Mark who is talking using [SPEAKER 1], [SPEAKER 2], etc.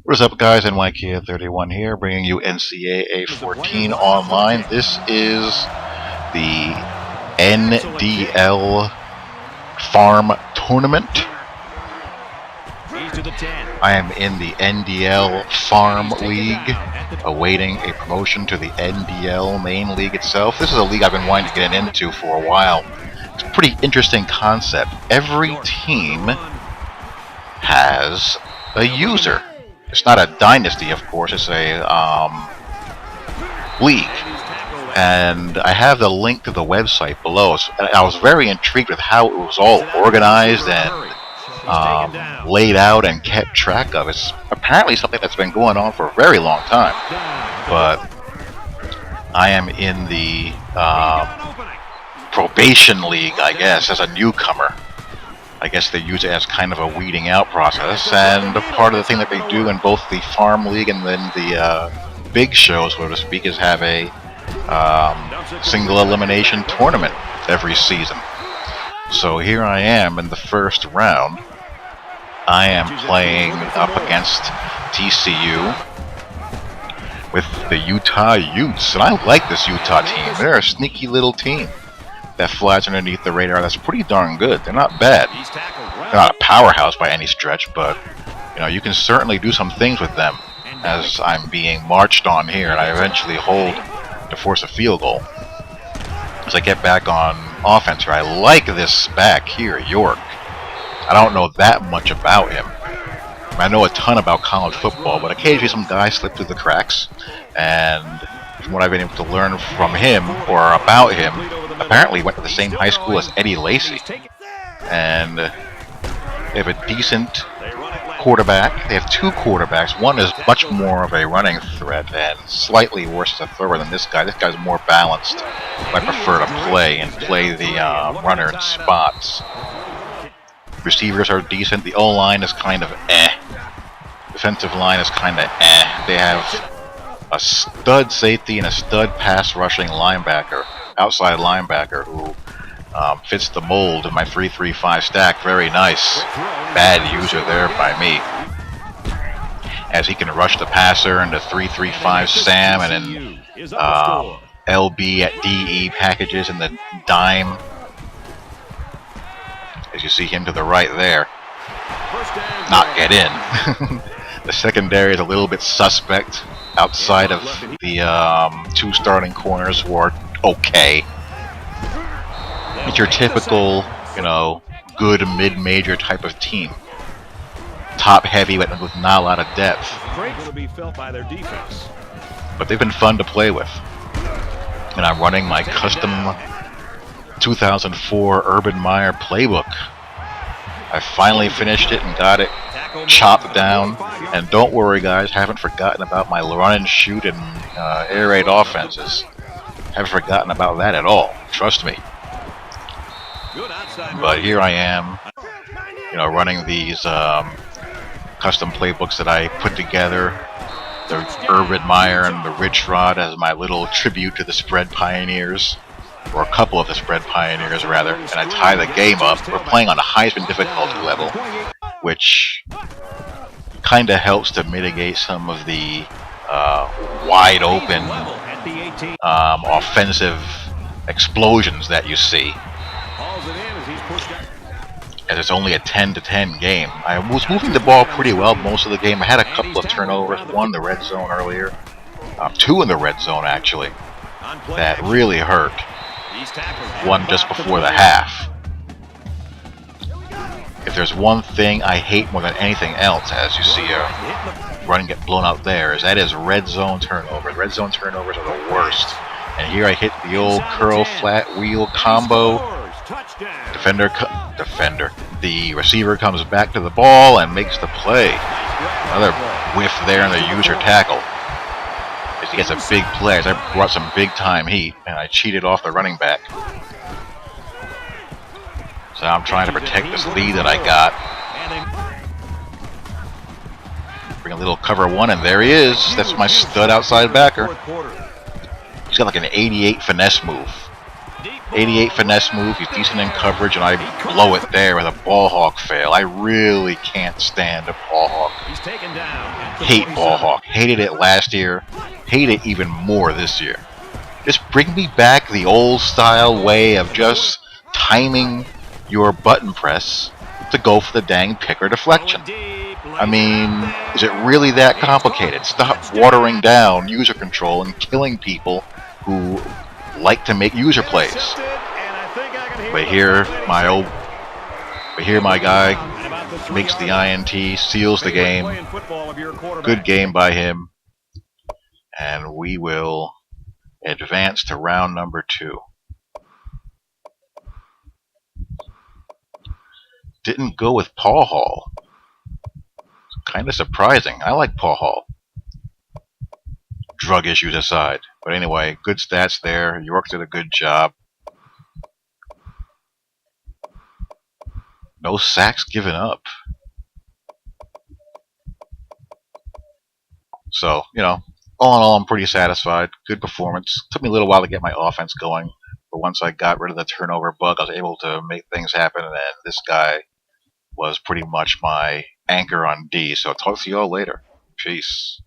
[SPEAKER 1] What is up, guys? Ncaa 31 here, bringing you Ncaa 14 online. This is the NDL Farm Tournament. I am in the NDL Farm League, awaiting a promotion to the NDL Main League itself. This is a league I've been wanting to get into for a while. It's a pretty interesting concept. Every team has a user. It's not a dynasty, of course, it's a league. And I have the link to the website below. I was very intrigued with how it was all organized and laid out and kept track of. It's apparently something that's been going on for a very long time. But I am in the probation league, I guess, as a newcomer. I guess they use it as kind of a weeding out process, and part of the thing that they do in both the farm league and then the big show, so to speak, is have a single elimination tournament every season. So here I am in the first round. I am playing up against TCU with the Utah Utes, and I like this Utah team. They're a sneaky little team that flies underneath the radar. That's pretty darn good. They're not bad. They're not a powerhouse by any stretch, but you know, you can certainly do some things with them as I'm being marched on here, and I eventually hold to force a field goal as I get back on offense here. I like this back here, York. I don't know that much about him. I know a ton about college football, but occasionally some guys slip through the cracks, and from what I've been able to learn from him or about him, apparently went to the same high school as Eddie Lacy. And they have a decent quarterback. They have two quarterbacks. One is much more of a running threat and slightly worse as a thrower than this guy. This guy's more balanced. I prefer to play the runner in spots. Receivers are decent. The O-line is kind of eh. Defensive line is kind of eh. They have a stud safety and a stud pass rushing linebacker, outside linebacker, who fits the mold of my 3-3-5 stack. Very nice. Bad user there by me, as he can rush the passer into 3-3-5 Sam and then LB at DE packages in the dime, as you see him to the right there. Not get in. The secondary is a little bit suspect outside of the two starting corners who are okay. It's your typical, you know, good mid-major type of team. Top heavy with not a lot of depth. But they've been fun to play with. And I'm running my custom 2004 Urban Meyer playbook. I finally finished it and got it chopped down. And don't worry, guys, haven't forgotten about my run and shoot and air raid offenses. Haven't forgotten about that at all. Trust me. But here I am, you know, running these custom playbooks that I put together. The Urban Meyer and the Rich Rod as my little tribute to the spread pioneers, or a couple of the spread pioneers rather, and I tie the game up. We're playing on a Heisman difficulty level, which kind of helps to mitigate some of the wide open offensive explosions that you see, as it's only a 10-10 game. I was moving the ball pretty well most of the game. I had a couple of turnovers, one in the red zone earlier, two in the red zone actually, that really hurt. One just before the half. If there's one thing I hate more than anything else, as you see a run get blown out there, is that is red zone turnovers. Red zone turnovers are the worst. And here I hit the old curl flat wheel combo. Defender. The receiver comes back to the ball and makes the play. Another whiff there in the user tackle. He gets a big play. I brought some big time heat and I cheated off the running back. So I'm trying to protect this lead that I got. Bring a little cover one, and there he is. That's my stud outside backer. He's got like an 88 finesse move. 88 finesse move. He's decent in coverage, and I blow it there with a ball hawk fail. I really can't stand a ball hawk.
[SPEAKER 2] He's taken down.
[SPEAKER 1] Hate ball hawk. Hated it last year. Hate it even more this year. Just bring me back the old style way of just timing your button press to go for the dang pick or deflection. I mean, is it really that complicated? Stop watering down user control and killing people who like to make user plays. But here my guy makes the INT, seals the game. Good game by him. And we will advance to round number 2. Didn't go with Paul Hall. Kind of surprising. I like Paul Hall. Drug issues aside. But anyway, good stats there. York did a good job. No sacks given up. So, all in all, I'm pretty satisfied. Good performance. Took me a little while to get my offense going. But once I got rid of the turnover bug, I was able to make things happen. And this guy was pretty much my anchor on D. So talk to you all later. Peace.